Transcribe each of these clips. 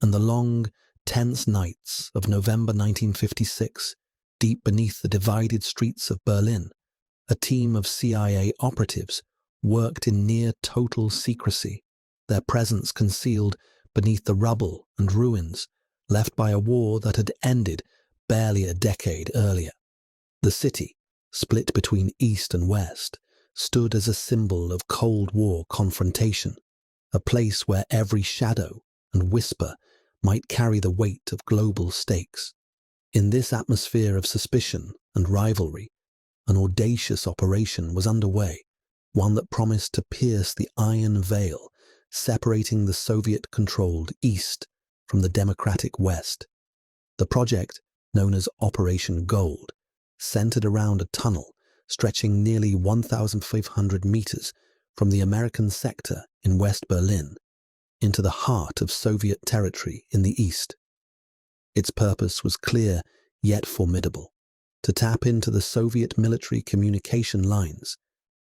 and the long, tense nights of November 1956, deep beneath the divided streets of Berlin, a team of CIA operatives worked in near-total secrecy, their presence concealed beneath the rubble and ruins left by a war that had ended barely a decade earlier. The city, split between East and West, stood as a symbol of Cold War confrontation, a place where every shadow and whisper might carry the weight of global stakes. In this atmosphere of suspicion and rivalry, an audacious operation was underway, one that promised to pierce the iron veil separating the Soviet-controlled East from the democratic West. The project, known as Operation Gold, centered around a tunnel stretching nearly 1,500 meters from the American sector in West Berlin into the heart of Soviet territory in the East. Its purpose was clear yet formidable: to tap into the Soviet military communication lines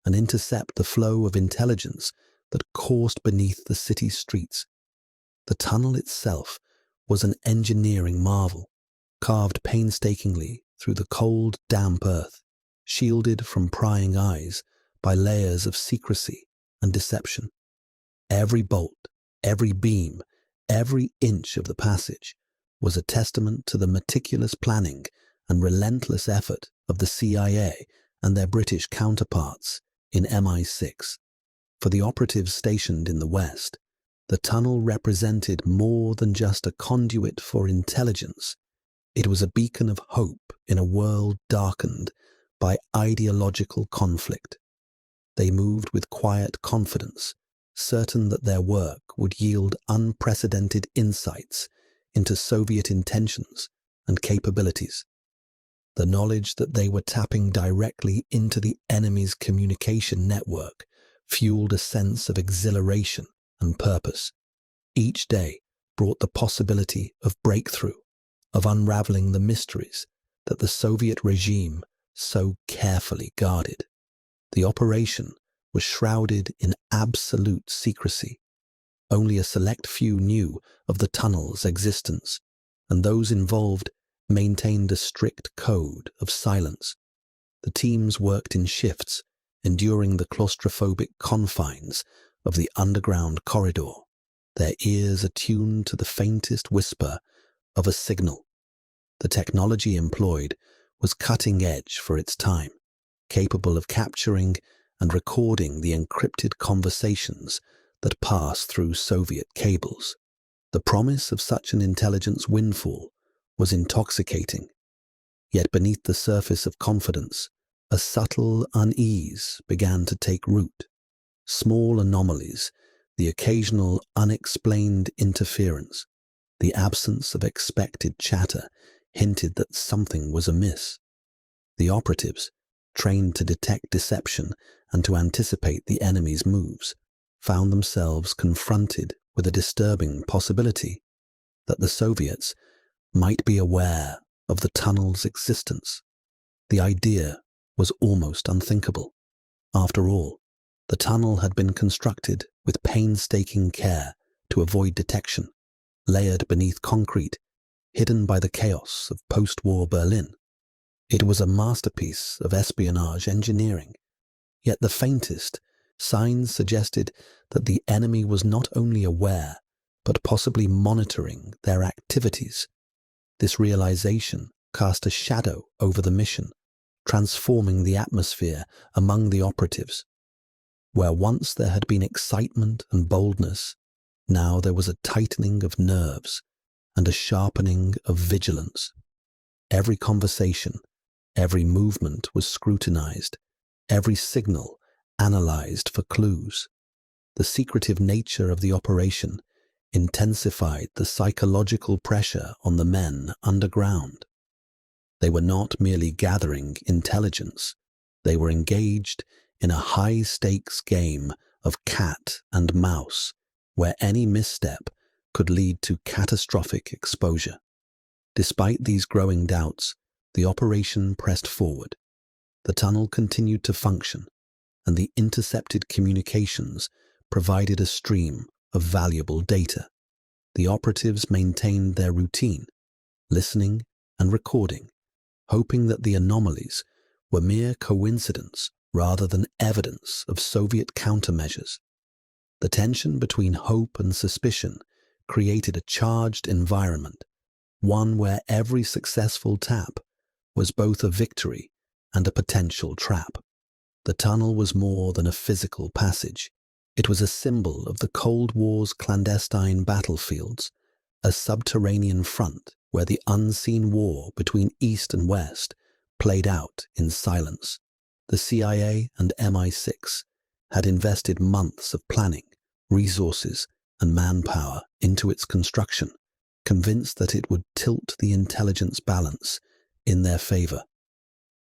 and intercept the flow of intelligence that coursed beneath the city's streets. The tunnel itself was an engineering marvel, carved painstakingly through the cold, damp earth, shielded from prying eyes by layers of secrecy and deception. Every bolt, every beam, every inch of the passage was a testament to the meticulous planning and relentless effort of the CIA and their British counterparts in MI6. For the operatives stationed in the West, the tunnel represented more than just a conduit for intelligence. It was a beacon of hope in a world darkened by ideological conflict. They moved with quiet confidence, certain that their work would yield unprecedented insights into Soviet intentions and capabilities. The knowledge that they were tapping directly into the enemy's communication network fueled a sense of exhilaration and purpose. Each day brought the possibility of breakthrough, of unraveling the mysteries that the Soviet regime so carefully guarded. The operation was shrouded in absolute secrecy. Only a select few knew of the tunnel's existence, and those involved maintained a strict code of silence. The teams worked in shifts, enduring the claustrophobic confines of the underground corridor, their ears attuned to the faintest whisper of a signal. The technology employed was cutting edge for its time, capable of capturing and recording the encrypted conversations that passed through Soviet cables. The promise of such an intelligence windfall was intoxicating, yet beneath the surface of confidence, a subtle unease began to take root. Small anomalies, the occasional unexplained interference, the absence of expected chatter hinted that something was amiss. The operatives, trained to detect deception and to anticipate the enemy's moves, found themselves confronted with a disturbing possibility: that the Soviets might be aware of the tunnel's existence. The idea was almost unthinkable. After all, the tunnel had been constructed with painstaking care to avoid detection, layered beneath concrete, hidden by the chaos of post-war Berlin. It was a masterpiece of espionage engineering, yet the faintest signs suggested that the enemy was not only aware, but possibly monitoring their activities. This realization cast a shadow over the mission, transforming the atmosphere among the operatives. Where once there had been excitement and boldness, now there was a tightening of nerves and a sharpening of vigilance. Every conversation, every movement was scrutinized, every signal analyzed for clues. The secretive nature of the operation intensified the psychological pressure on the men underground. They were not merely gathering intelligence, they were engaged in a high-stakes game of cat and mouse, where any misstep could lead to catastrophic exposure. Despite these growing doubts, the operation pressed forward. The tunnel continued to function, and the intercepted communications provided a stream of valuable data. The operatives maintained their routine, listening and recording, hoping that the anomalies were mere coincidence rather than evidence of Soviet countermeasures. The tension between hope and suspicion created a charged environment, one where every successful tap was both a victory and a potential trap. The tunnel was more than a physical passage. It was a symbol of the Cold War's clandestine battlefields, a subterranean front where the unseen war between East and West played out in silence. The CIA and MI6 had invested months of planning, resources, and manpower into its construction, convinced that it would tilt the intelligence balance in their favor.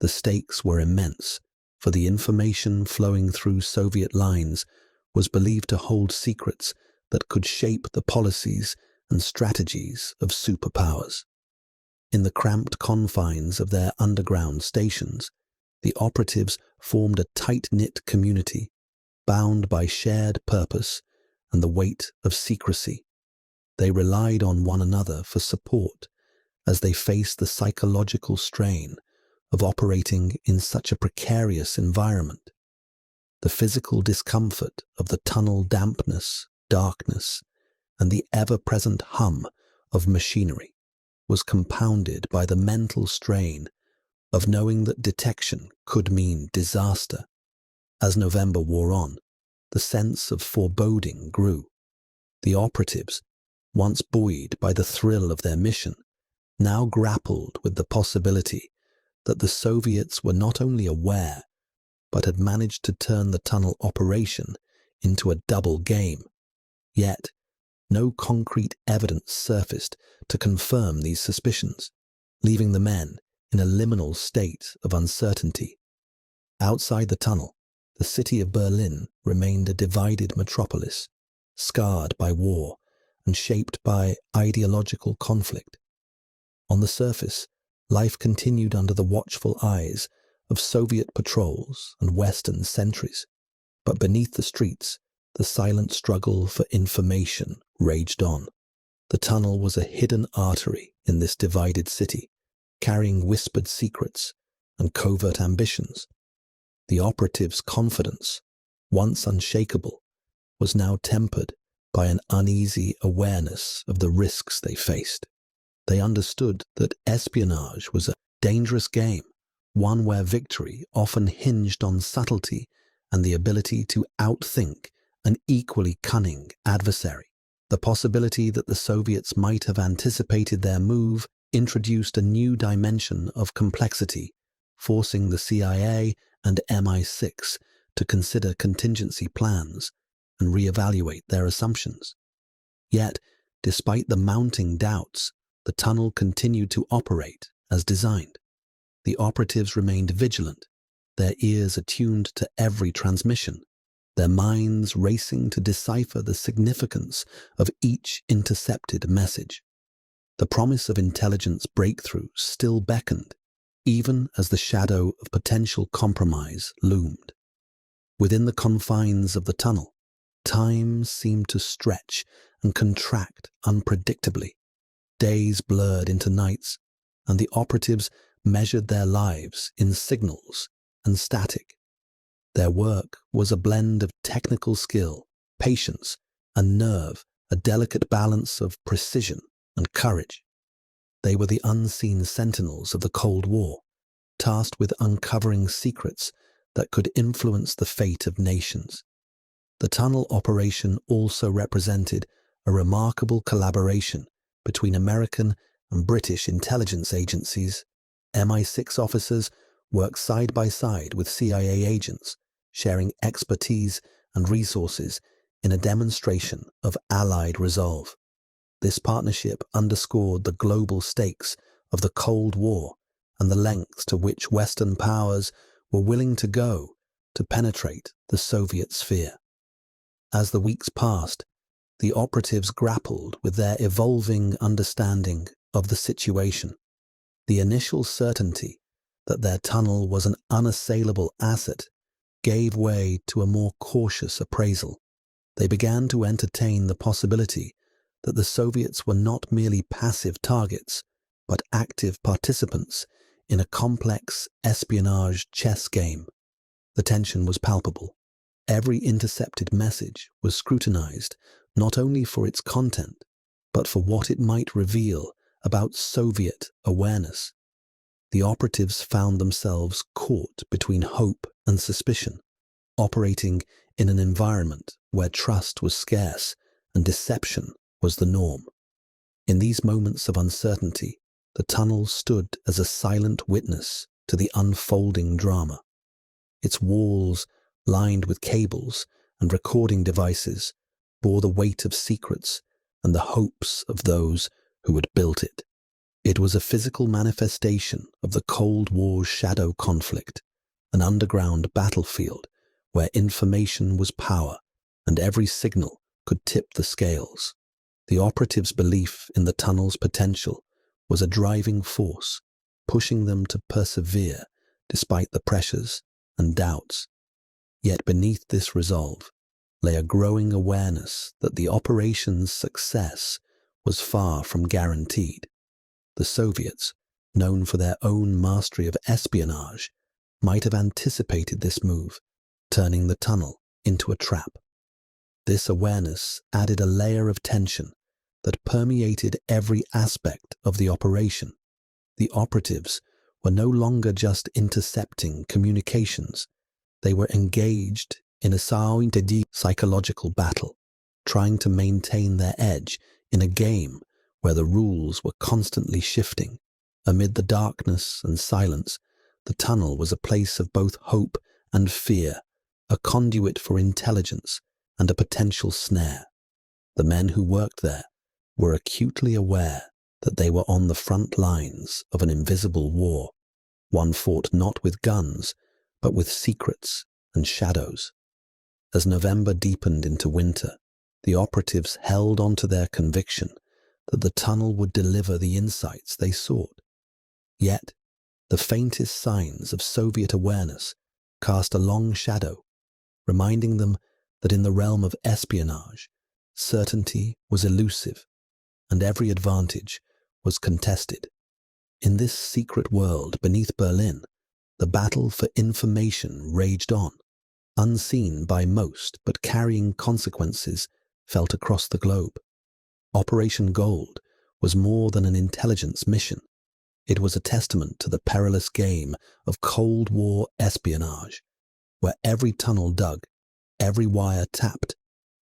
The stakes were immense, for the information flowing through Soviet lines was believed to hold secrets that could shape the policies and strategies of superpowers. In the cramped confines of their underground stations, the operatives formed a tight-knit community, bound by shared purpose and the weight of secrecy. They relied on one another for support as they faced the psychological strain of operating in such a precarious environment. The physical discomfort of the tunnel dampness, darkness, and the ever-present hum of machinery was compounded by the mental strain of knowing that detection could mean disaster. As November wore on, the sense of foreboding grew. The operatives, once buoyed by the thrill of their mission, now grappled with the possibility that the Soviets were not only aware, but had managed to turn the tunnel operation into a double game. Yet, no concrete evidence surfaced to confirm these suspicions, leaving the men in a liminal state of uncertainty. Outside the tunnel, the city of Berlin remained a divided metropolis, scarred by war and shaped by ideological conflict. On the surface, life continued under the watchful eyes of Soviet patrols and Western sentries, but beneath the streets, the silent struggle for information raged on. The tunnel was a hidden artery in this divided city, carrying whispered secrets and covert ambitions. The operatives' confidence, once unshakable, was now tempered by an uneasy awareness of the risks they faced. They understood that espionage was a dangerous game, one where victory often hinged on subtlety and the ability to outthink an equally cunning adversary. The possibility that the Soviets might have anticipated their move introduced a new dimension of complexity, forcing the CIA and MI6 to consider contingency plans and reevaluate their assumptions. Yet, despite the mounting doubts, the tunnel continued to operate as designed. The operatives remained vigilant, their ears attuned to every transmission, their minds racing to decipher the significance of each intercepted message. The promise of intelligence breakthrough still beckoned, even as the shadow of potential compromise loomed. Within the confines of the tunnel, time seemed to stretch and contract unpredictably. Days blurred into nights, and the operatives measured their lives in signals and static. Their work was a blend of technical skill, patience, and nerve, a delicate balance of precision and courage. They were the unseen sentinels of the Cold War, tasked with uncovering secrets that could influence the fate of nations. The tunnel operation also represented a remarkable collaboration between American and British intelligence agencies. MI6 officers worked side by side with CIA agents, sharing expertise and resources in a demonstration of Allied resolve. This partnership underscored the global stakes of the Cold War and the lengths to which Western powers were willing to go to penetrate the Soviet sphere. As the weeks passed, the operatives grappled with their evolving understanding of the situation. The initial certainty that their tunnel was an unassailable asset gave way to a more cautious appraisal. They began to entertain the possibility that the Soviets were not merely passive targets, but active participants in a complex espionage chess game. The tension was palpable. Every intercepted message was scrutinized not only for its content, but for what it might reveal about Soviet awareness. The operatives found themselves caught between hope and suspicion, operating in an environment where trust was scarce and deception was the norm. In these moments of uncertainty, the tunnel stood as a silent witness to the unfolding drama. Its walls, lined with cables and recording devices, bore the weight of secrets and the hopes of those who had built it. It was a physical manifestation of the Cold War's shadow conflict, an underground battlefield where information was power and every signal could tip the scales. The operatives' belief in the tunnel's potential was a driving force, pushing them to persevere despite the pressures and doubts. Yet beneath this resolve lay a growing awareness that the operation's success was far from guaranteed. The Soviets, known for their own mastery of espionage, might have anticipated this move, turning the tunnel into a trap. This awareness added a layer of tension that permeated every aspect of the operation. The operatives were no longer just intercepting communications. They were engaged in a psychological battle, trying to maintain their edge in a game where the rules were constantly shifting. Amid the darkness and silence, the tunnel was a place of both hope and fear, a conduit for intelligence and a potential snare. The men who worked there were acutely aware that they were on the front lines of an invisible war, one fought not with guns, but with secrets and shadows. As November deepened into winter, the operatives held on to their conviction that the tunnel would deliver the insights they sought. Yet, the faintest signs of Soviet awareness cast a long shadow, reminding them that in the realm of espionage, certainty was elusive and every advantage was contested. In this secret world beneath Berlin, the battle for information raged on, unseen by most but carrying consequences felt across the globe. Operation Gold was more than an intelligence mission. It was a testament to the perilous game of Cold War espionage, where every tunnel dug, every wire tapped,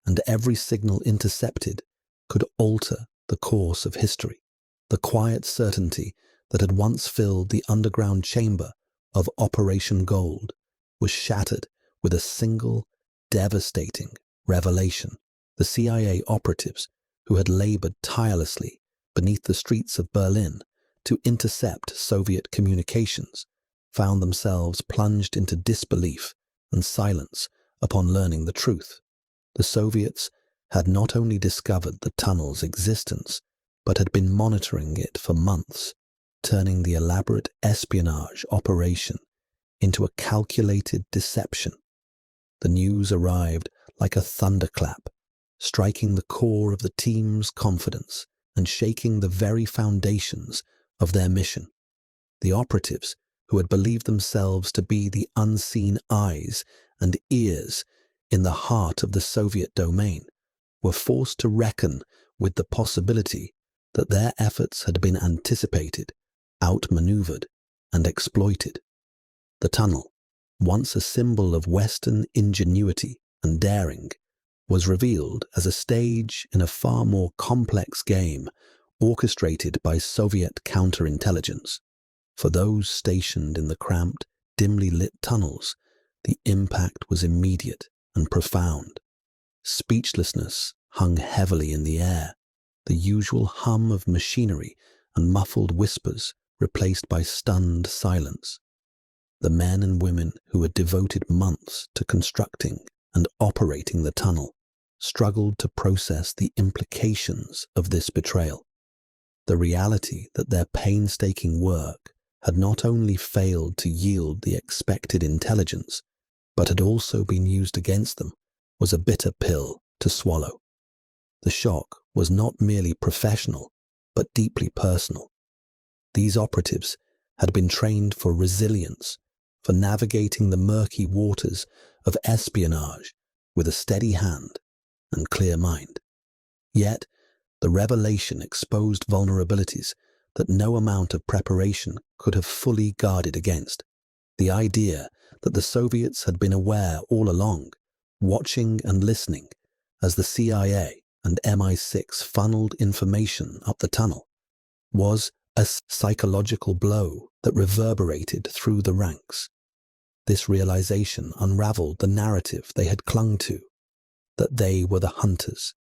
and every signal intercepted could alter the course of history. The quiet certainty that had once filled the underground chamber of Operation Gold was shattered with a single, devastating revelation. The CIA operatives, who had labored tirelessly beneath the streets of Berlin to intercept Soviet communications, found themselves plunged into disbelief and silence upon learning the truth. The Soviets had not only discovered the tunnel's existence, but had been monitoring it for months, turning the elaborate espionage operation into a calculated deception. The news arrived like a thunderclap, striking the core of the team's confidence and shaking the very foundations of their mission. The operatives, who had believed themselves to be the unseen eyes and ears in the heart of the Soviet domain, were forced to reckon with the possibility that their efforts had been anticipated, outmaneuvered, and exploited. The tunnel, once a symbol of Western ingenuity and daring, was revealed as a stage in a far more complex game orchestrated by Soviet counterintelligence. For those stationed in the cramped, dimly lit tunnels, the impact was immediate and profound. Speechlessness hung heavily in the air, the usual hum of machinery and muffled whispers replaced by stunned silence. The men and women who had devoted months to constructing and operating the tunnel struggled to process the implications of this betrayal. The reality that their painstaking work had not only failed to yield the expected intelligence, but had also been used against them, was a bitter pill to swallow. The shock was not merely professional, but deeply personal. These operatives had been trained for resilience, for navigating the murky waters of espionage with a steady hand and clear mind. Yet, the revelation exposed vulnerabilities that no amount of preparation could have fully guarded against. The idea that the Soviets had been aware all along, watching and listening as the CIA and MI6 funneled information up the tunnel, was a psychological blow that reverberated through the ranks. This realization unraveled the narrative they had clung to, that they were the hunters,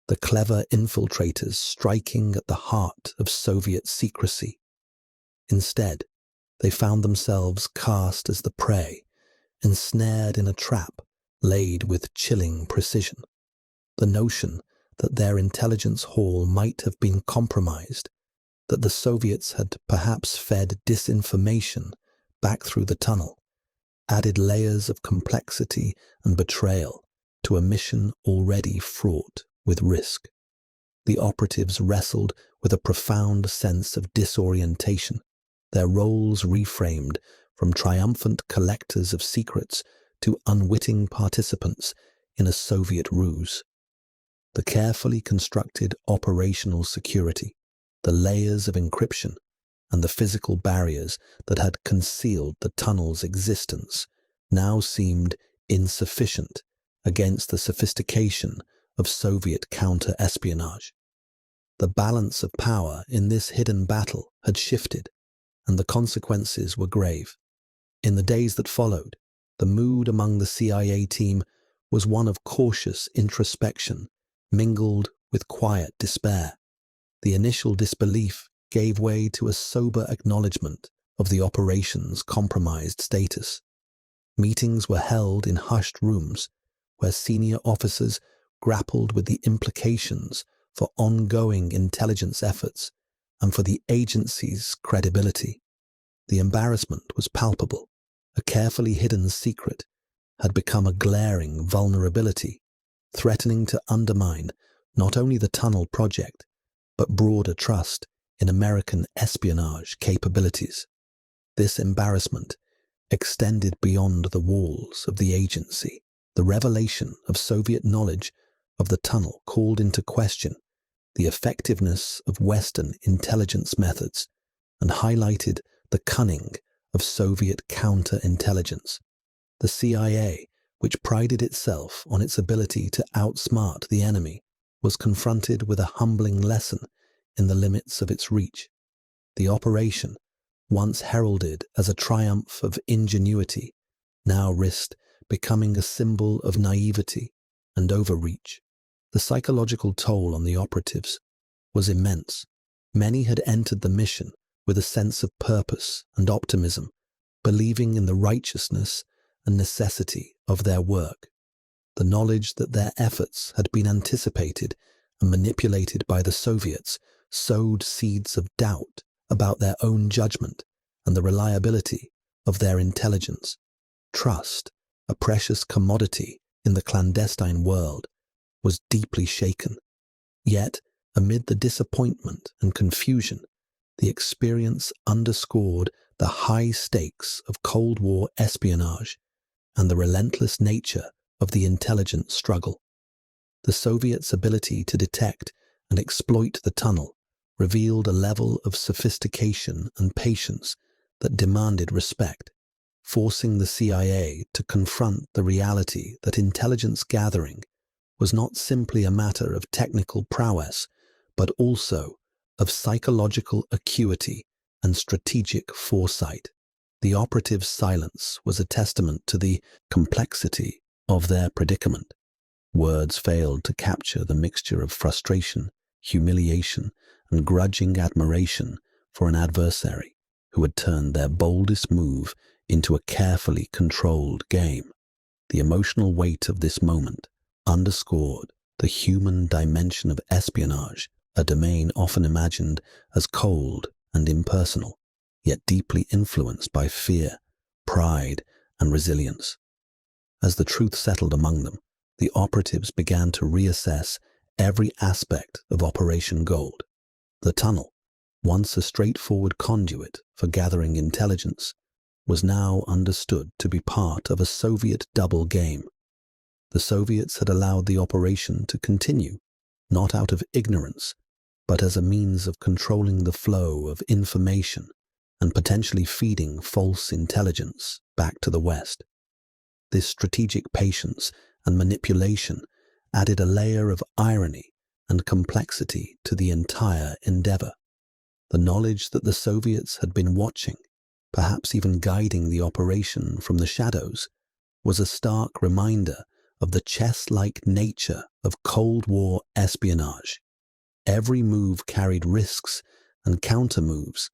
the clever infiltrators striking at the heart of Soviet secrecy. Instead, they found themselves cast as the prey, ensnared in a trap laid with chilling precision. The notion that their intelligence haul might have been compromised, that the Soviets had perhaps fed disinformation back through the tunnel, added layers of complexity and betrayal to a mission already fraught with risk. The operatives wrestled with a profound sense of disorientation, their roles reframed from triumphant collectors of secrets to unwitting participants in a Soviet ruse. The carefully constructed operational security, the layers of encryption, and the physical barriers that had concealed the tunnel's existence now seemed insufficient against the sophistication of Soviet counter-espionage. The balance of power in this hidden battle had shifted, and the consequences were grave. In the days that followed, the mood among the CIA team was one of cautious introspection, mingled with quiet despair. The initial disbelief gave way to a sober acknowledgement of the operation's compromised status. Meetings were held in hushed rooms, where senior officers grappled with the implications for ongoing intelligence efforts and for the agency's credibility. The embarrassment was palpable. A carefully hidden secret had become a glaring vulnerability, threatening to undermine not only the tunnel project, but broader trust in American espionage capabilities. This embarrassment extended beyond the walls of the agency. The revelation of Soviet knowledge of the tunnel called into question the effectiveness of Western intelligence methods and highlighted the cunning of Soviet counterintelligence. The CIA, which prided itself on its ability to outsmart the enemy, was confronted with a humbling lesson in the limits of its reach. The operation, once heralded as a triumph of ingenuity, now risked becoming a symbol of naivety and overreach. The psychological toll on the operatives was immense. Many had entered the mission with a sense of purpose and optimism, believing in the righteousness and necessity of their work. The knowledge that their efforts had been anticipated and manipulated by the Soviets sowed seeds of doubt about their own judgment and the reliability of their intelligence. Trust, a precious commodity in the clandestine world, was deeply shaken. Yet, amid the disappointment and confusion, the experience underscored the high stakes of Cold War espionage and the relentless nature of the intelligence struggle. The Soviets' ability to detect and exploit the tunnel revealed a level of sophistication and patience that demanded respect, forcing the CIA to confront the reality that intelligence gathering was not simply a matter of technical prowess, but also of psychological acuity and strategic foresight. The operatives' silence was a testament to the complexity of their predicament. Words failed to capture the mixture of frustration, humiliation, and grudging admiration for an adversary who had turned their boldest move into a carefully controlled game. The emotional weight of this moment underscored the human dimension of espionage, a domain often imagined as cold and impersonal, yet deeply influenced by fear, pride, and resilience. As the truth settled among them, the operatives began to reassess every aspect of Operation Gold. The tunnel, once a straightforward conduit for gathering intelligence, was now understood to be part of a Soviet double game. The Soviets had allowed the operation to continue, not out of ignorance, but as a means of controlling the flow of information and potentially feeding false intelligence back to the West. This strategic patience and manipulation added a layer of irony and complexity to the entire endeavor. The knowledge that the Soviets had been watching, perhaps even guiding the operation from the shadows, was a stark reminder of the chess-like nature of Cold War espionage. Every move carried risks and counter-moves,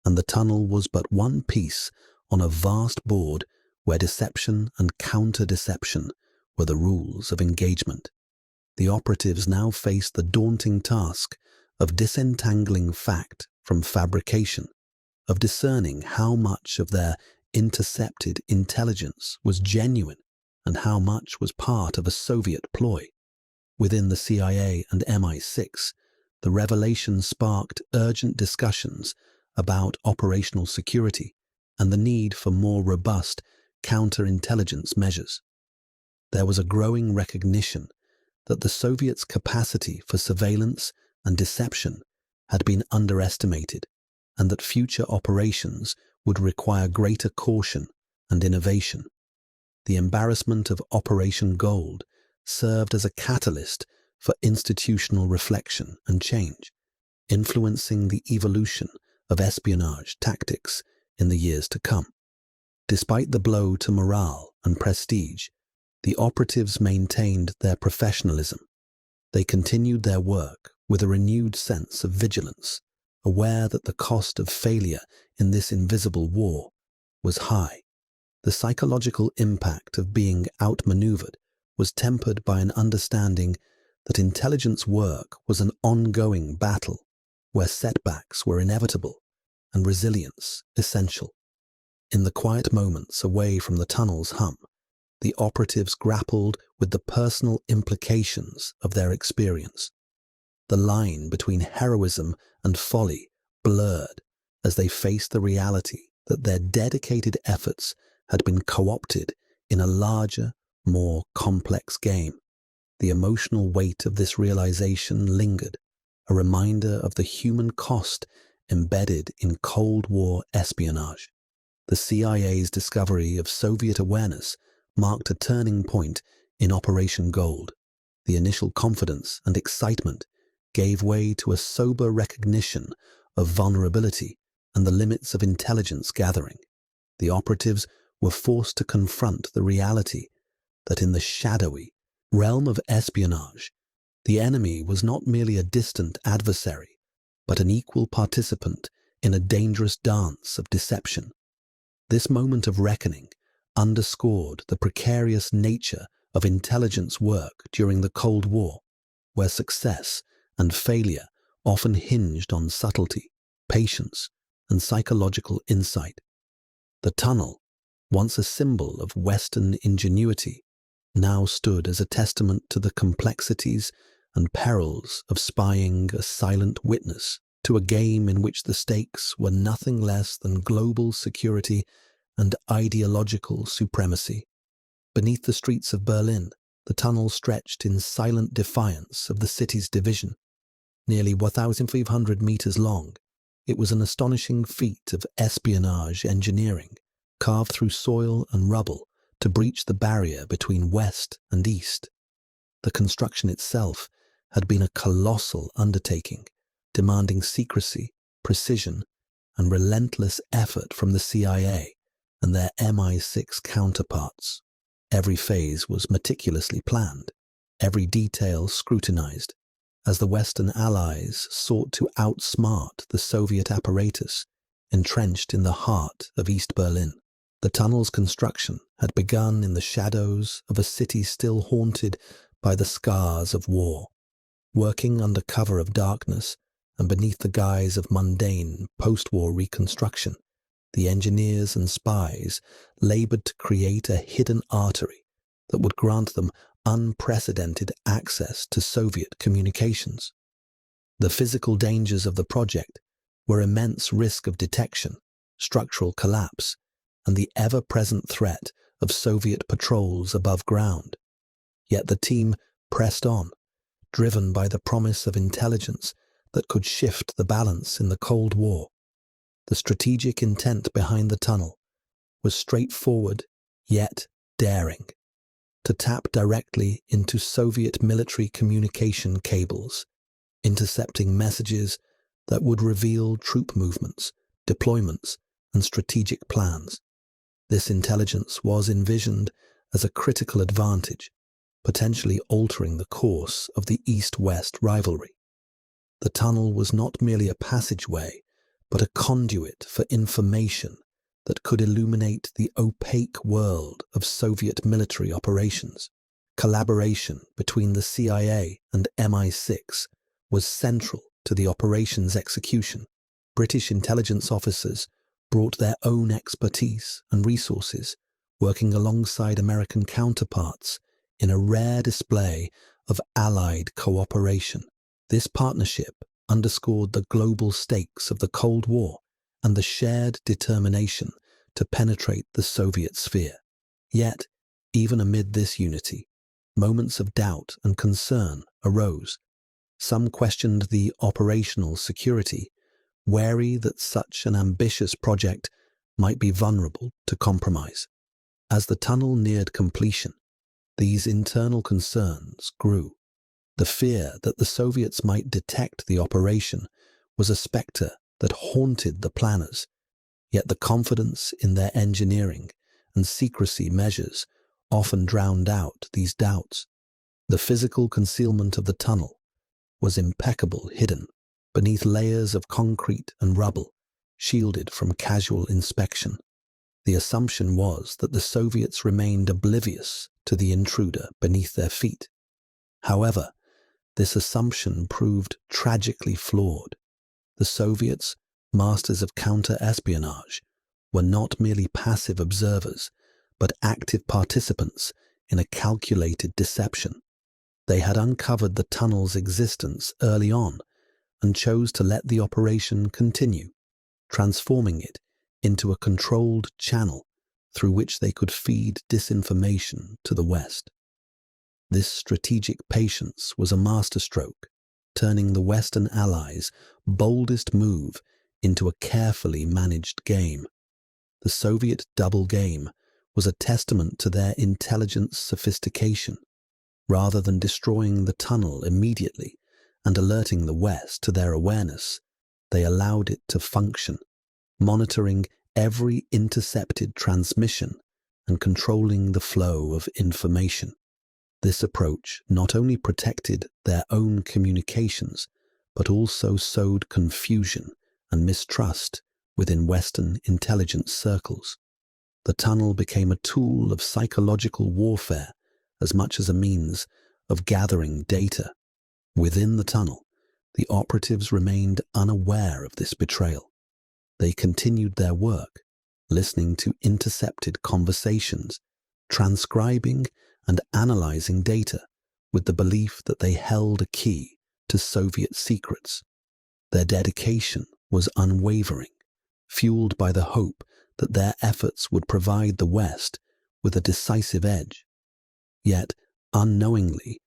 and the tunnel was but one piece on a vast board where deception and counter-deception were the rules of engagement. The operatives now faced the daunting task of disentangling fact from fabrication, of discerning how much of their intercepted intelligence was genuine and how much was part of a Soviet ploy. Within the CIA and MI6, the revelation sparked urgent discussions about operational security and the need for more robust counterintelligence measures. There was a growing recognition that the Soviets' capacity for surveillance and deception had been underestimated, and that future operations would require greater caution and innovation. The embarrassment of Operation Gold served as a catalyst for institutional reflection and change, influencing the evolution of espionage tactics in the years to come. Despite the blow to morale and prestige, the operatives maintained their professionalism. They continued their work with a renewed sense of vigilance, aware that the cost of failure in this invisible war was high. The psychological impact of being outmaneuvered was tempered by an understanding that intelligence work was an ongoing battle where setbacks were inevitable and resilience essential. In the quiet moments away from the tunnel's hum, the operatives grappled with the personal implications of their experience. The line between heroism and folly blurred as they faced the reality that their dedicated efforts had been co-opted in a larger, more complex game. The emotional weight of this realization lingered, a reminder of the human cost embedded in Cold War espionage. The CIA's discovery of Soviet awareness marked a turning point in Operation Gold. The initial confidence and excitement gave way to a sober recognition of vulnerability and the limits of intelligence gathering. The operatives were forced to confront the reality that in the shadowy realm of espionage, the enemy was not merely a distant adversary, but an equal participant in a dangerous dance of deception. This moment of reckoning underscored the precarious nature of intelligence work during the Cold War, where success and failure often hinged on subtlety, patience, and psychological insight. The tunnel, once a symbol of Western ingenuity, now stood as a testament to the complexities and perils of spying a silent witness to a game in which the stakes were nothing less than global security and ideological supremacy. Beneath the streets of Berlin, the tunnel stretched in silent defiance of the city's division. Nearly 1,500 meters long, it was an astonishing feat of espionage engineering, carved through soil and rubble to breach the barrier between West and East. The construction itself had been a colossal undertaking, demanding secrecy, precision, and relentless effort from the CIA and their MI6 counterparts. Every phase was meticulously planned, every detail scrutinized, as the Western allies sought to outsmart the Soviet apparatus entrenched in the heart of East Berlin. The tunnel's construction had begun in the shadows of a city still haunted by the scars of war. Working under cover of darkness and beneath the guise of mundane post-war reconstruction, the engineers and spies labored to create a hidden artery that would grant them unprecedented access to Soviet communications. The physical dangers of the project were immense risk of detection, structural collapse, and the ever-present threat of Soviet patrols above ground. Yet the team pressed on, driven by the promise of intelligence that could shift the balance in the Cold War. The strategic intent behind the tunnel was straightforward yet daring: to tap directly into Soviet military communication cables, intercepting messages that would reveal troop movements, deployments, and strategic plans. This intelligence was envisioned as a critical advantage, potentially altering the course of the East-West rivalry. The tunnel was not merely a passageway, but a conduit for information that could illuminate the opaque world of Soviet military operations. Collaboration between the CIA and MI6 was central to the operation's execution. British intelligence officers brought their own expertise and resources, working alongside American counterparts in a rare display of Allied cooperation. This partnership underscored the global stakes of the Cold War and the shared determination to penetrate the Soviet sphere. Yet, even amid this unity, moments of doubt and concern arose. Some questioned the operational security, wary that such an ambitious project might be vulnerable to compromise. As the tunnel neared completion, these internal concerns grew. The fear that the Soviets might detect the operation was a specter that haunted the planners, yet the confidence in their engineering and secrecy measures often drowned out these doubts. The physical concealment of the tunnel was impeccable, hidden beneath layers of concrete and rubble, shielded from casual inspection. The assumption was that the Soviets remained oblivious to the intruder beneath their feet. However, this assumption proved tragically flawed. The Soviets, masters of counter-espionage, were not merely passive observers, but active participants in a calculated deception. They had uncovered the tunnel's existence early on and chose to let the operation continue, transforming it into a controlled channel through which they could feed disinformation to the West. This strategic patience was a masterstroke, turning the Western allies' boldest move into a carefully managed game. The Soviet double game was a testament to their intelligence sophistication. Rather than destroying the tunnel immediately and alerting the West to their awareness, they allowed it to function, monitoring every intercepted transmission and controlling the flow of information. This approach not only protected their own communications, but also sowed confusion and mistrust within Western intelligence circles. The tunnel became a tool of psychological warfare as much as a means of gathering data. Within the tunnel, the operatives remained unaware of this betrayal. They continued their work, listening to intercepted conversations, transcribing and analyzing data with the belief that they held a key to Soviet secrets. Their dedication was unwavering, fueled by the hope that their efforts would provide the West with a decisive edge. Yet, unknowingly,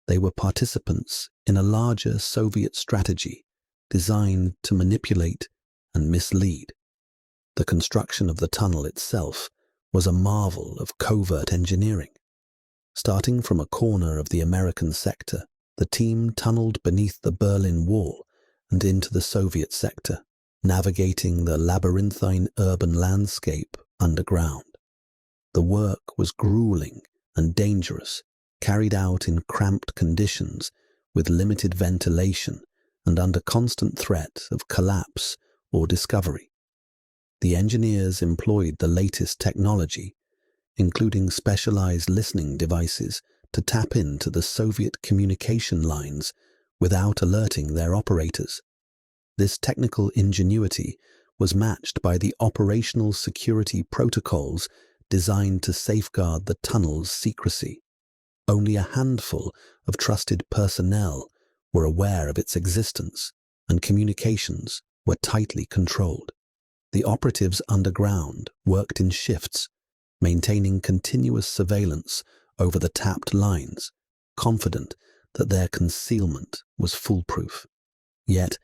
they were participants in a larger Soviet strategy designed to manipulate and mislead. The construction of the tunnel itself was a marvel of covert engineering. Starting from a corner of the American sector, the team tunneled beneath the Berlin Wall and into the Soviet sector, navigating the labyrinthine urban landscape underground. The work was grueling and dangerous, carried out in cramped conditions with limited ventilation and under constant threat of collapse or discovery. The engineers employed the latest technology, including specialized listening devices to tap into the Soviet communication lines without alerting their operators. This technical ingenuity was matched by the operational security protocols designed to safeguard the tunnel's secrecy. Only a handful of trusted personnel were aware of its existence, and communications were tightly controlled. The operatives underground worked in shifts, maintaining continuous surveillance over the tapped lines, confident that their concealment was foolproof. Yet,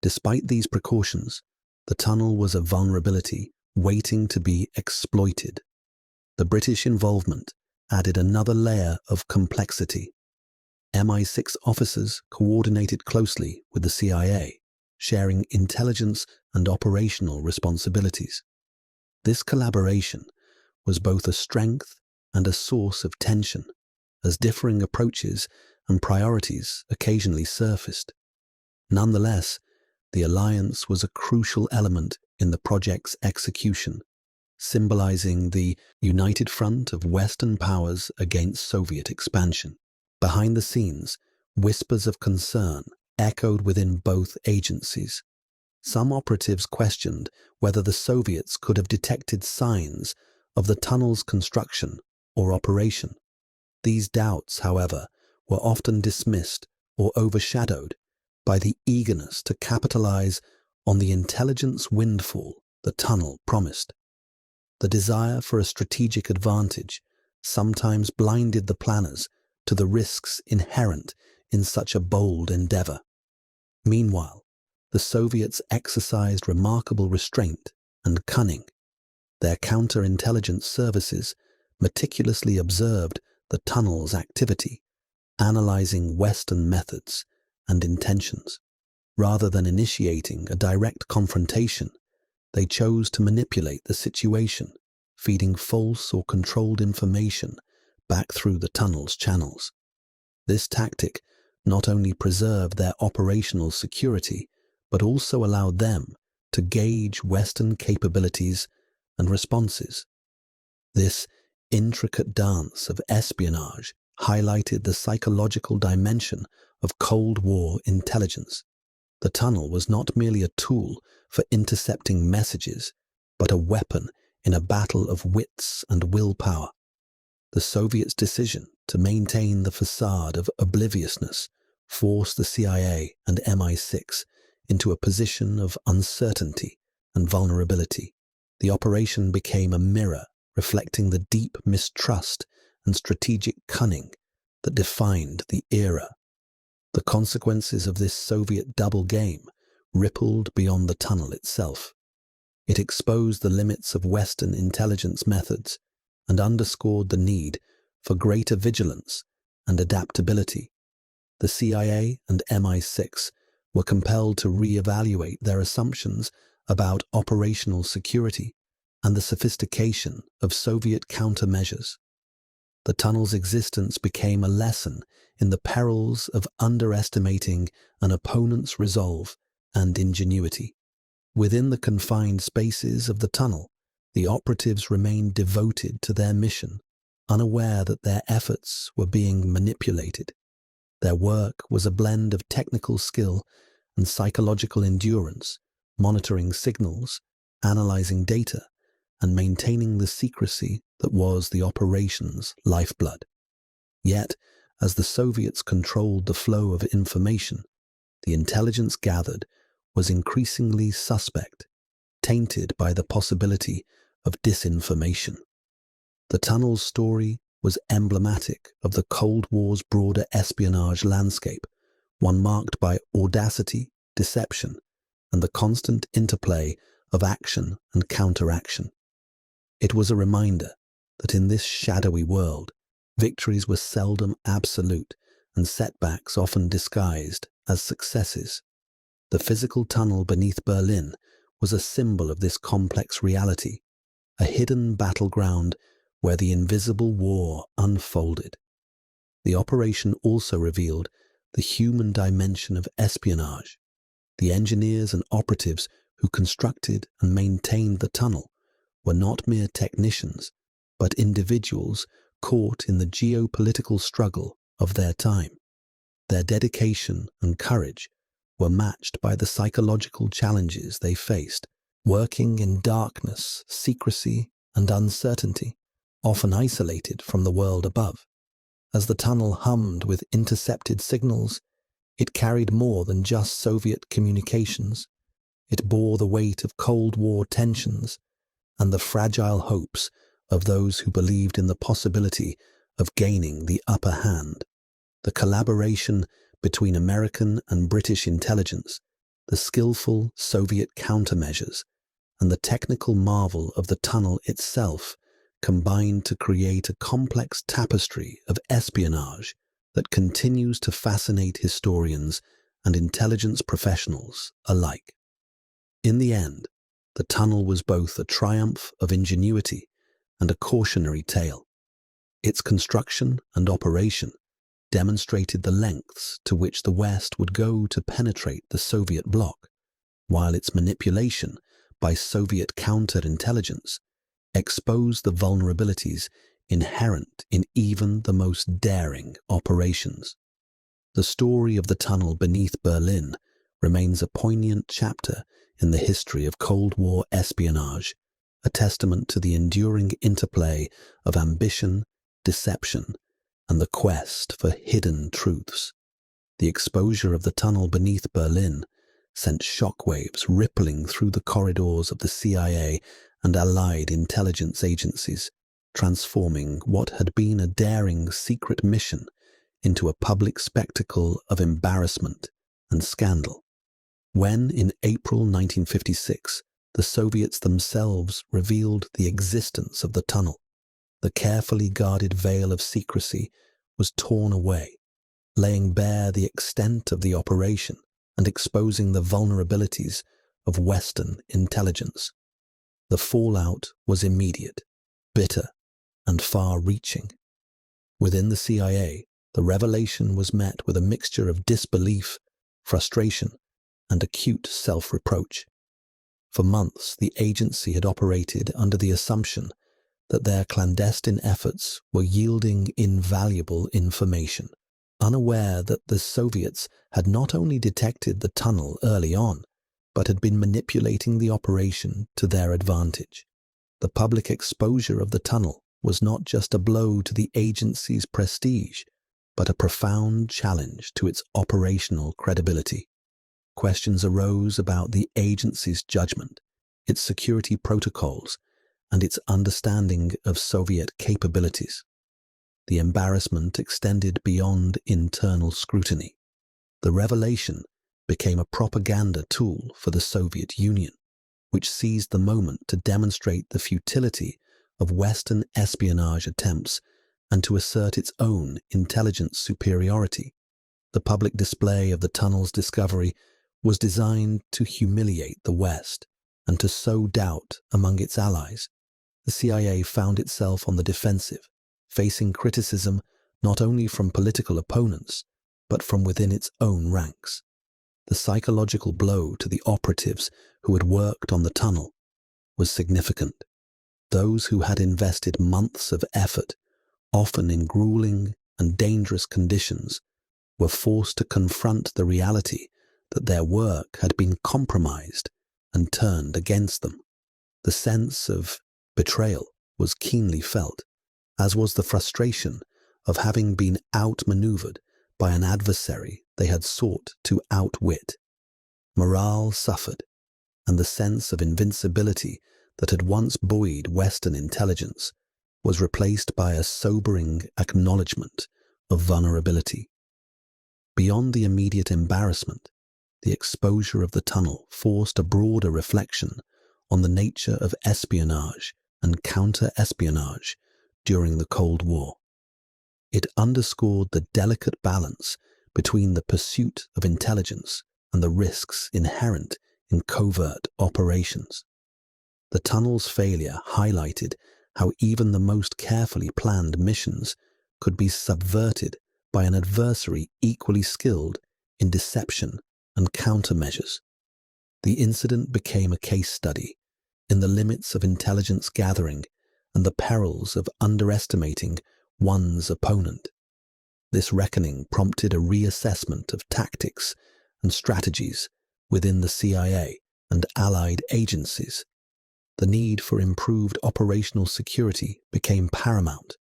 despite these precautions, the tunnel was a vulnerability waiting to be exploited. The British involvement added another layer of complexity. MI6 officers coordinated closely with the CIA, sharing intelligence and operational responsibilities. This collaboration was both a strength and a source of tension, as differing approaches and priorities occasionally surfaced. Nonetheless, the alliance was a crucial element in the project's execution, symbolizing the united front of Western powers against Soviet expansion. Behind the scenes, whispers of concern echoed within both agencies. Some operatives questioned whether the Soviets could have detected signs of the tunnel's construction or operation. These doubts, however, were often dismissed or overshadowed by the eagerness to capitalize on the intelligence windfall the tunnel promised. The desire for a strategic advantage sometimes blinded the planners to the risks inherent in such a bold endeavor. Meanwhile, the Soviets exercised remarkable restraint and cunning. Their counterintelligence services meticulously observed the tunnel's activity, analyzing Western methods and intentions. Rather than initiating a direct confrontation, they chose to manipulate the situation, feeding false or controlled information back through the tunnel's channels. This tactic not only preserved their operational security, but also allowed them to gauge Western capabilities and responses. This intricate dance of espionage highlighted the psychological dimension of Cold War intelligence. The tunnel was not merely a tool for intercepting messages, but a weapon in a battle of wits and willpower. The Soviets' decision to maintain the facade of obliviousness forced the CIA and MI6 into a position of uncertainty and vulnerability. The operation became a mirror reflecting the deep mistrust and strategic cunning that defined the era. The consequences of this Soviet double game rippled beyond the tunnel itself. It exposed the limits of Western intelligence methods and underscored the need for greater vigilance and adaptability. The CIA and MI6 were compelled to re-evaluate their assumptions about operational security and the sophistication of Soviet countermeasures. The tunnel's existence became a lesson in the perils of underestimating an opponent's resolve and ingenuity. Within the confined spaces of the tunnel, the operatives remained devoted to their mission, unaware that their efforts were being manipulated. Their work was a blend of technical skill and psychological endurance, monitoring signals, analyzing data, and maintaining the secrecy that was the operation's lifeblood. Yet, as the Soviets controlled the flow of information, the intelligence gathered was increasingly suspect, tainted by the possibility of disinformation. The tunnel's story was emblematic of the Cold War's broader espionage landscape, one marked by audacity, deception, and the constant interplay of action and counteraction. It was a reminder that in this shadowy world, victories were seldom absolute and setbacks often disguised as successes. The physical tunnel beneath Berlin was a symbol of this complex reality, a hidden battleground where the invisible war unfolded. The operation also revealed the human dimension of espionage. The engineers and operatives who constructed and maintained the tunnel were not mere technicians, but individuals caught in the geopolitical struggle of their time. Their dedication and courage were matched by the psychological challenges they faced, working in darkness, secrecy, and uncertainty, often isolated from the world above. As the tunnel hummed with intercepted signals, it carried more than just Soviet communications. It bore the weight of Cold War tensions and the fragile hopes of those who believed in the possibility of gaining the upper hand. The collaboration between American and British intelligence, the skillful Soviet countermeasures, and the technical marvel of the tunnel itself combined to create a complex tapestry of espionage that continues to fascinate historians and intelligence professionals alike. In the end, the tunnel was both a triumph of ingenuity and a cautionary tale. Its construction and operation demonstrated the lengths to which the West would go to penetrate the Soviet bloc, while its manipulation by Soviet counterintelligence exposed the vulnerabilities inherent in even the most daring operations. The story of the tunnel beneath Berlin remains a poignant chapter in the history of Cold War espionage, a testament to the enduring interplay of ambition, deception, and the quest for hidden truths. The exposure of the tunnel beneath Berlin sent shockwaves rippling through the corridors of the CIA and allied intelligence agencies, transforming what had been a daring secret mission into a public spectacle of embarrassment and scandal. When, in April 1956, the Soviets themselves revealed the existence of the tunnel, the carefully guarded veil of secrecy was torn away, laying bare the extent of the operation and exposing the vulnerabilities of Western intelligence. The fallout was immediate, bitter, and far-reaching. Within the CIA, the revelation was met with a mixture of disbelief, frustration, and acute self-reproach. For months, the agency had operated under the assumption that their clandestine efforts were yielding invaluable information, unaware that the Soviets had not only detected the tunnel early on, but had been manipulating the operation to their advantage. The public exposure of the tunnel was not just a blow to the agency's prestige, but a profound challenge to its operational credibility. Questions arose about the agency's judgment, its security protocols, and its understanding of Soviet capabilities. The embarrassment extended beyond internal scrutiny. The revelation became a propaganda tool for the Soviet Union, which seized the moment to demonstrate the futility of Western espionage attempts and to assert its own intelligence superiority. The public display of the tunnel's discovery was designed to humiliate the West and to sow doubt among its allies. The CIA found itself on the defensive, facing criticism not only from political opponents, but from within its own ranks. The psychological blow to the operatives who had worked on the tunnel was significant. Those who had invested months of effort, often in grueling and dangerous conditions, were forced to confront the reality that their work had been compromised and turned against them. The sense of betrayal was keenly felt, as was the frustration of having been outmaneuvered by an adversary they had sought to outwit. Morale suffered, and the sense of invincibility that had once buoyed Western intelligence was replaced by a sobering acknowledgement of vulnerability. Beyond the immediate embarrassment, the exposure of the tunnel forced a broader reflection on the nature of espionage and counter-espionage during the Cold War. It underscored the delicate balance between the pursuit of intelligence and the risks inherent in covert operations. The tunnel's failure highlighted how even the most carefully planned missions could be subverted by an adversary equally skilled in deception and countermeasures. The incident became a case study in the limits of intelligence gathering and the perils of underestimating one's opponent. This reckoning prompted a reassessment of tactics and strategies within the CIA and allied agencies. The need for improved operational security became paramount,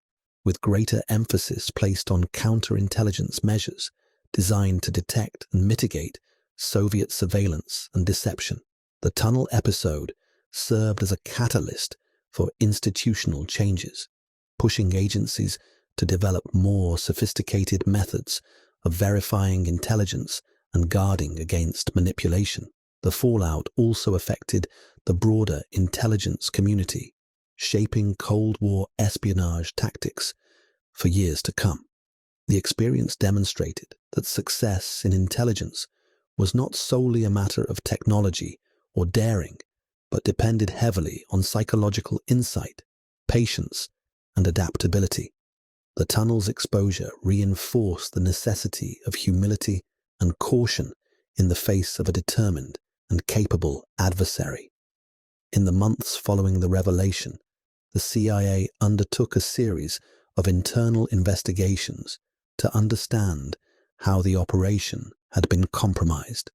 with greater emphasis placed on counterintelligence measures designed to detect and mitigate Soviet surveillance and deception. The tunnel episode served as a catalyst for institutional changes, pushing agencies to develop more sophisticated methods of verifying intelligence and guarding against manipulation. The fallout also affected the broader intelligence community, shaping Cold War espionage tactics for years to come. The experience demonstrated that success in intelligence was not solely a matter of technology or daring, but depended heavily on psychological insight, patience, and adaptability. The tunnel's exposure reinforced the necessity of humility and caution in the face of a determined and capable adversary. In the months following the revelation, the CIA undertook a series of internal investigations to understand how the operation had been compromised.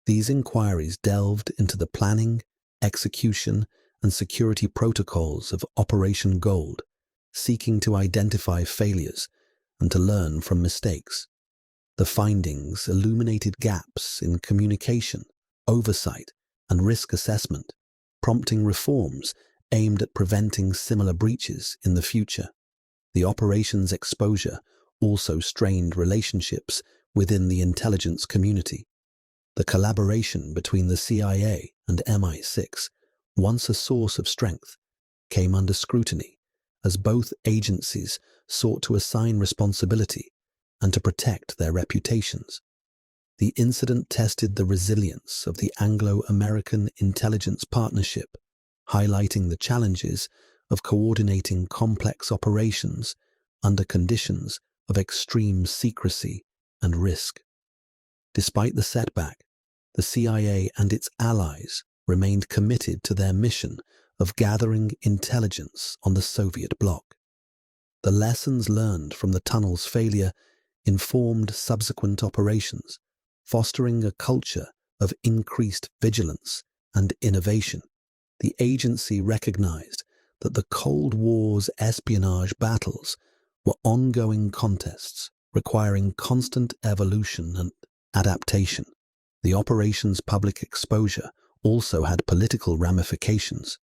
These inquiries delved into the planning, execution, and security protocols of Operation Gold, seeking to identify failures and to learn from mistakes. The findings illuminated gaps in communication, oversight, and risk assessment, prompting reforms aimed at preventing similar breaches in the future. The operation's exposure also strained relationships within the intelligence community. The collaboration between the CIA and MI6, once a source of strength, came under scrutiny as both agencies sought to assign responsibility and to protect their reputations. The incident tested the resilience of the Anglo-American intelligence partnership, highlighting the challenges of coordinating complex operations under conditions of extreme secrecy and risk. Despite the setback, the CIA and its allies remained committed to their mission of gathering intelligence on the Soviet bloc. The lessons learned from the tunnel's failure informed subsequent operations, fostering a culture of increased vigilance and innovation. The agency recognized that the Cold War's espionage battles were ongoing contests requiring constant evolution and adaptation. The operation's public exposure also had political ramifications.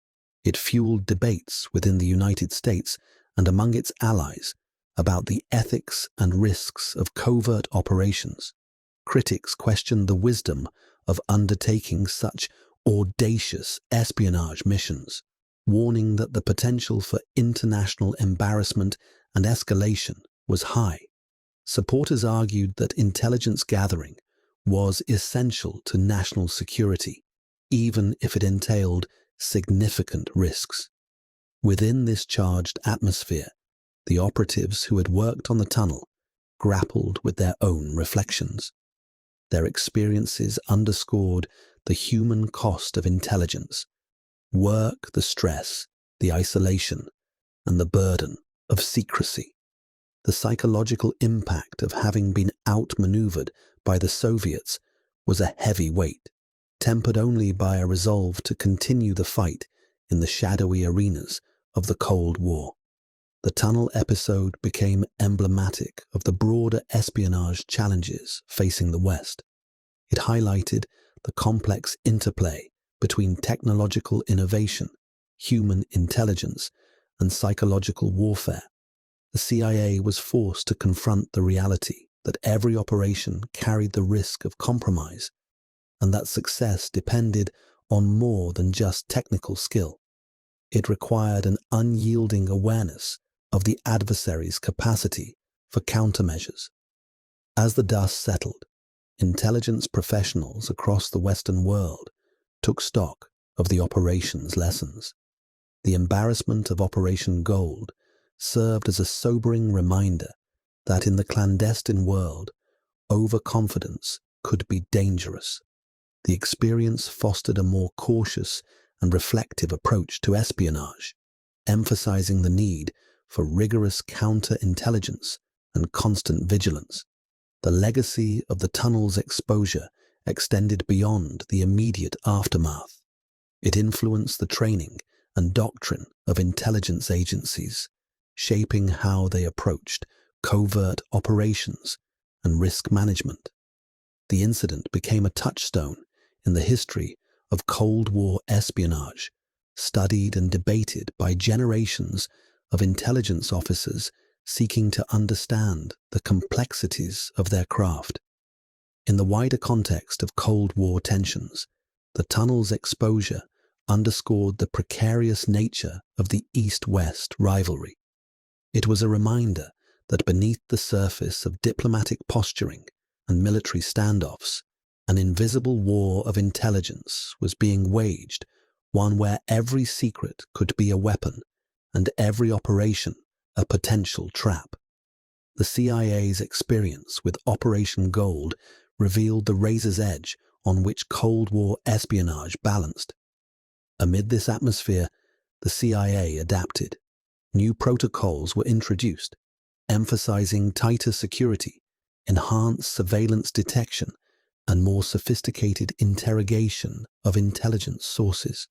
It fueled debates within the United States and among its allies about the ethics and risks of covert operations. Critics questioned the wisdom of undertaking such audacious espionage missions, warning that the potential for international embarrassment and escalation was high. Supporters argued that intelligence gathering was essential to national security, even if it entailed significant risks. Within this charged atmosphere, the operatives who had worked on the tunnel grappled with their own reflections. Their experiences underscored the human cost of intelligence, work, the stress, the isolation, and the burden of secrecy. The psychological impact of having been outmaneuvered by the Soviets was a heavy weight, tempered only by a resolve to continue the fight in the shadowy arenas of the Cold War. The tunnel episode became emblematic of the broader espionage challenges facing the West. It highlighted the complex interplay between technological innovation, human intelligence, and psychological warfare. The CIA was forced to confront the reality that every operation carried the risk of compromise, and that success depended on more than just technical skill. It required an unyielding awareness of the adversary's capacity for countermeasures. As the dust settled, intelligence professionals across the Western world took stock of the operation's lessons. The embarrassment of Operation Gold served as a sobering reminder that in the clandestine world, overconfidence could be dangerous. The experience fostered a more cautious and reflective approach to espionage, emphasizing the need for rigorous counterintelligence and constant vigilance. The legacy of the tunnel's exposure extended beyond the immediate aftermath. It influenced the training and doctrine of intelligence agencies, shaping how they approached covert operations and risk management. The incident became a touchstone in the history of Cold War espionage, studied and debated by generations of intelligence officers seeking to understand the complexities of their craft. In the wider context of Cold War tensions, the tunnel's exposure underscored the precarious nature of the East-West rivalry. It was a reminder that beneath the surface of diplomatic posturing and military standoffs, an invisible war of intelligence was being waged, one where every secret could be a weapon and every operation a potential trap. The CIA's experience with Operation Gold revealed the razor's edge on which Cold War espionage balanced. Amid this atmosphere, the CIA adapted. New protocols were introduced, emphasizing tighter security, enhanced surveillance detection, and more sophisticated interrogation of intelligence sources.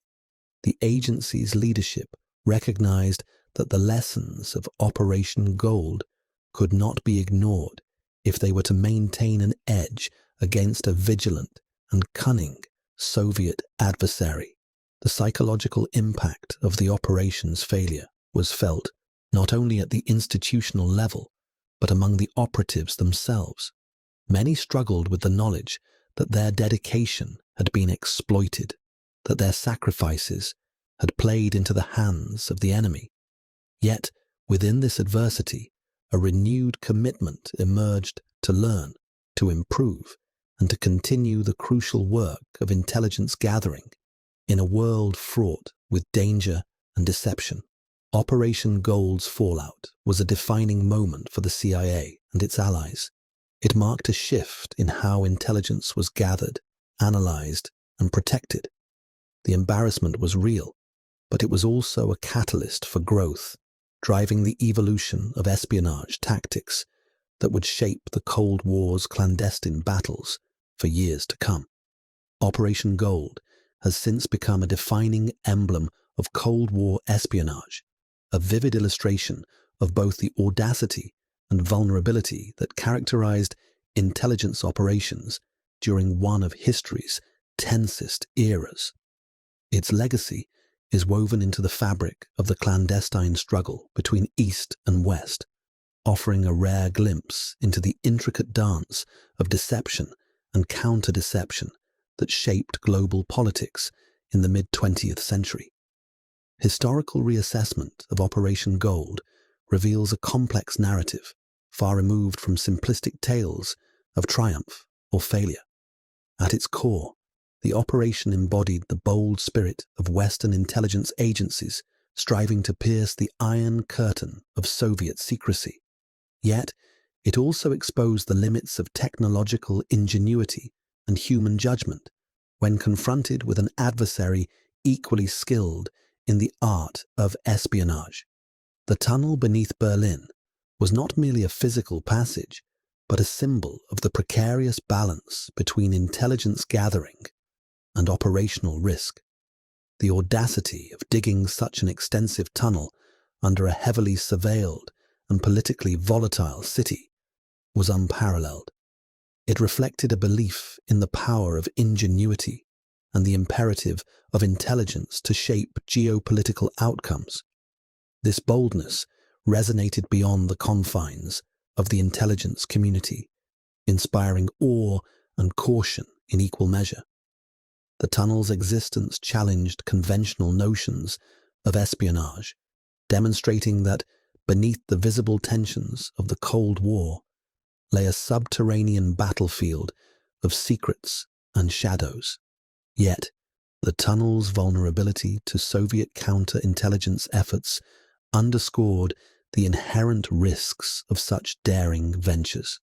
The agency's leadership recognized that the lessons of Operation Gold could not be ignored if they were to maintain an edge against a vigilant and cunning Soviet adversary. The psychological impact of the operation's failure was felt not only at the institutional level, but among the operatives themselves. Many struggled with the knowledge that their dedication had been exploited, that their sacrifices had played into the hands of the enemy. Yet, within this adversity, a renewed commitment emerged to learn, to improve, and to continue the crucial work of intelligence gathering in a world fraught with danger and deception. Operation Gold's fallout was a defining moment for the CIA and its allies. It marked a shift in how intelligence was gathered, analyzed, and protected. The embarrassment was real, but it was also a catalyst for growth, driving the evolution of espionage tactics that would shape the Cold War's clandestine battles for years to come. Operation Gold has since become a defining emblem of Cold War espionage, a vivid illustration of both the audacity and vulnerability that characterized intelligence operations during one of history's tensest eras. Its legacy is woven into the fabric of the clandestine struggle between East and West, offering a rare glimpse into the intricate dance of deception and counter-deception that shaped global politics in the mid-20th century. Historical reassessment of Operation Gold reveals a complex narrative, far removed from simplistic tales of triumph or failure. At its core, the operation embodied the bold spirit of Western intelligence agencies striving to pierce the iron curtain of Soviet secrecy. Yet, it also exposed the limits of technological ingenuity and human judgment when confronted with an adversary equally skilled in the art of espionage. The tunnel beneath Berlin was not merely a physical passage, but a symbol of the precarious balance between intelligence gathering and operational risk. The audacity of digging such an extensive tunnel under a heavily surveilled and politically volatile city was unparalleled. It reflected a belief in the power of ingenuity and the imperative of intelligence to shape geopolitical outcomes. This boldness resonated beyond the confines of the intelligence community, inspiring awe and caution in equal measure. The tunnel's existence challenged conventional notions of espionage, demonstrating that beneath the visible tensions of the Cold War lay a subterranean battlefield of secrets and shadows. Yet, the tunnel's vulnerability to Soviet counterintelligence efforts underscored the inherent risks of such daring ventures.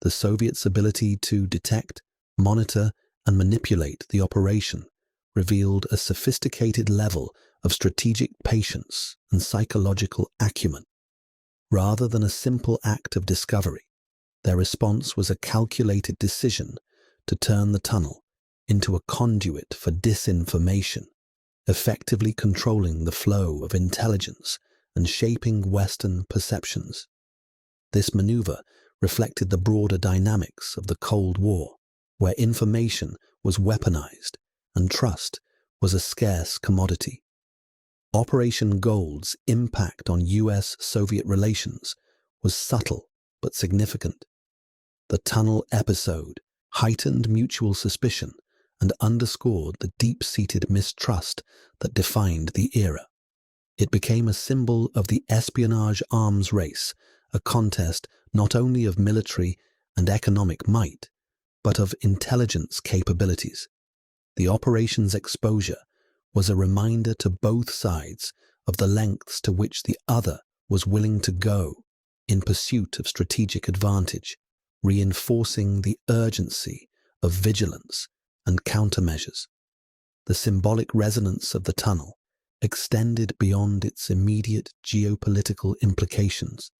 The Soviets' ability to detect, monitor, and manipulate the operation revealed a sophisticated level of strategic patience and psychological acumen. Rather than a simple act of discovery, their response was a calculated decision to turn the tunnel into a conduit for disinformation, effectively controlling the flow of intelligence and shaping Western perceptions. This maneuver reflected the broader dynamics of the Cold War, where information was weaponized and trust was a scarce commodity. Operation Gold's impact on US-Soviet relations was subtle but significant. The tunnel episode heightened mutual suspicion and underscored the deep-seated mistrust that defined the era. It became a symbol of the espionage arms race, a contest not only of military and economic might, but of intelligence capabilities. The operation's exposure was a reminder to both sides of the lengths to which the other was willing to go in pursuit of strategic advantage, reinforcing the urgency of vigilance and countermeasures. The symbolic resonance of the tunnel extended beyond its immediate geopolitical implications.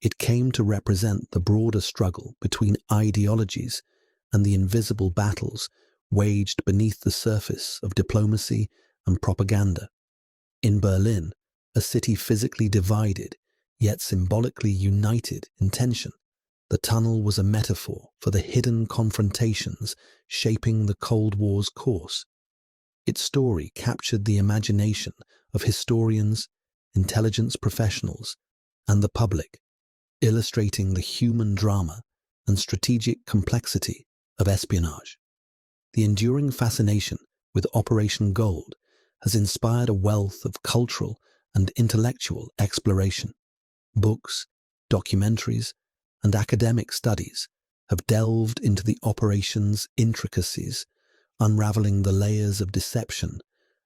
It came to represent the broader struggle between ideologies and the invisible battles waged beneath the surface of diplomacy and propaganda. In Berlin, a city physically divided, yet symbolically united in tension, the tunnel was a metaphor for the hidden confrontations shaping the Cold War's course. Its story captured the imagination of historians, intelligence professionals, and the public, illustrating the human drama and strategic complexity of espionage. The enduring fascination with Operation Gold has inspired a wealth of cultural and intellectual exploration. Books, documentaries, and academic studies have delved into the operation's intricacies, unraveling the layers of deception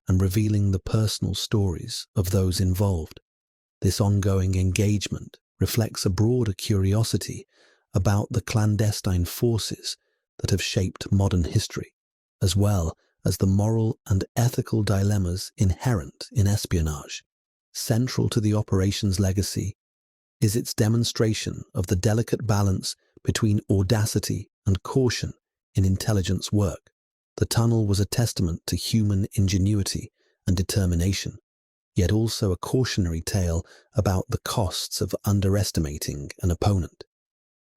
and revealing the personal stories of those involved. This ongoing engagement reflects a broader curiosity about the clandestine forces that have shaped modern history, as well as the moral and ethical dilemmas inherent in espionage. Central to the operation's legacy is its demonstration of the delicate balance between audacity and caution in intelligence work. The tunnel was a testament to human ingenuity and determination, yet also a cautionary tale about the costs of underestimating an opponent.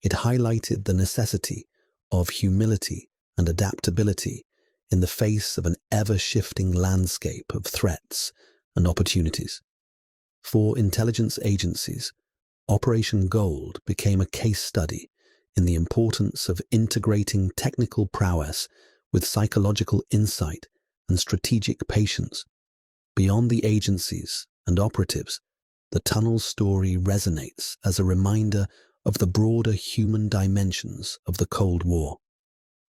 It highlighted the necessity of humility and adaptability in the face of an ever-shifting landscape of threats and opportunities. For intelligence agencies, Operation Gold became a case study in the importance of integrating technical prowess with psychological insight and strategic patience. Beyond the agencies and operatives, the tunnel's story resonates as a reminder of the broader human dimensions of the Cold War.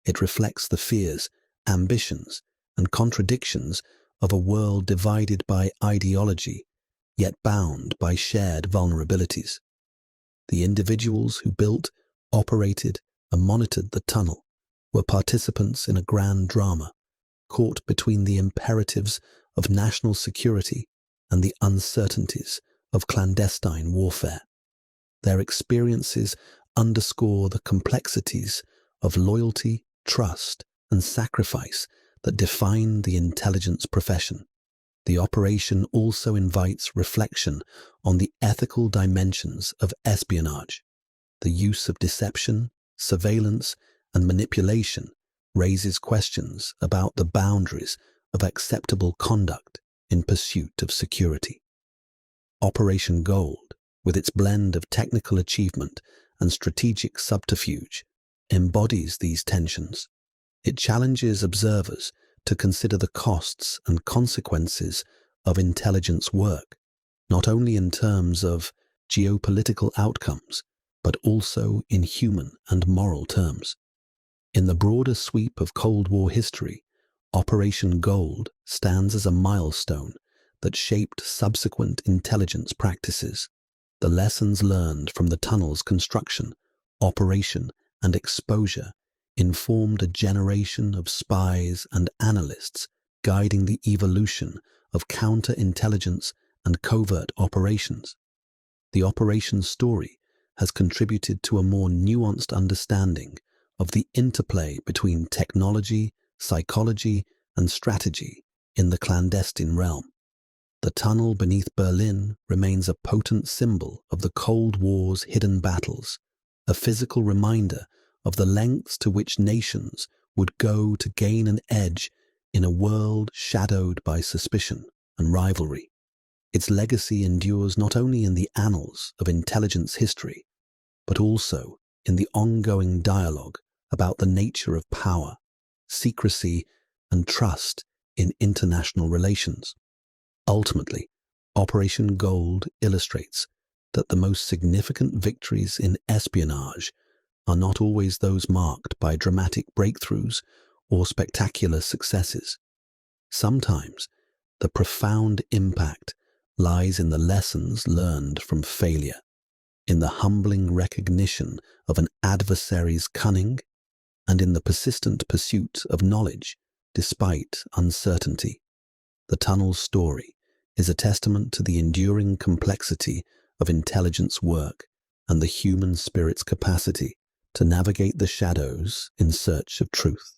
It reflects the fears, ambitions, and contradictions of a world divided by ideology, yet bound by shared vulnerabilities. The individuals who built, operated, and monitored the tunnel were participants in a grand drama, caught between the imperatives of national security and the uncertainties of clandestine warfare. Their experiences underscore the complexities of loyalty, trust, and sacrifice that define the intelligence profession. The operation also invites reflection on the ethical dimensions of espionage. The use of deception, surveillance, and manipulation raises questions about the boundaries of acceptable conduct in pursuit of security. Operation Gold, with its blend of technical achievement and strategic subterfuge, embodies these tensions. It challenges observers to consider the costs and consequences of intelligence work, not only in terms of geopolitical outcomes, but also in human and moral terms. In the broader sweep of Cold War history, Operation Gold stands as a milestone that shaped subsequent intelligence practices. The lessons learned from the tunnel's construction, operation, and exposure informed a generation of spies and analysts guiding the evolution of counterintelligence and covert operations. The operation's story has contributed to a more nuanced understanding of the interplay between technology, psychology, and strategy in the clandestine realm. The tunnel beneath Berlin remains a potent symbol of the Cold War's hidden battles, a physical reminder of the lengths to which nations would go to gain an edge in a world shadowed by suspicion and rivalry. Its legacy endures not only in the annals of intelligence history, but also in the ongoing dialogue about the nature of power, secrecy, and trust in international relations. Ultimately, Operation Gold illustrates that the most significant victories in espionage are not always those marked by dramatic breakthroughs or spectacular successes. Sometimes, the profound impact lies in the lessons learned from failure, in the humbling recognition of an adversary's cunning, and in the persistent pursuit of knowledge despite uncertainty. The tunnel's story is a testament to the enduring complexity of intelligence work and the human spirit's capacity to navigate the shadows in search of truth.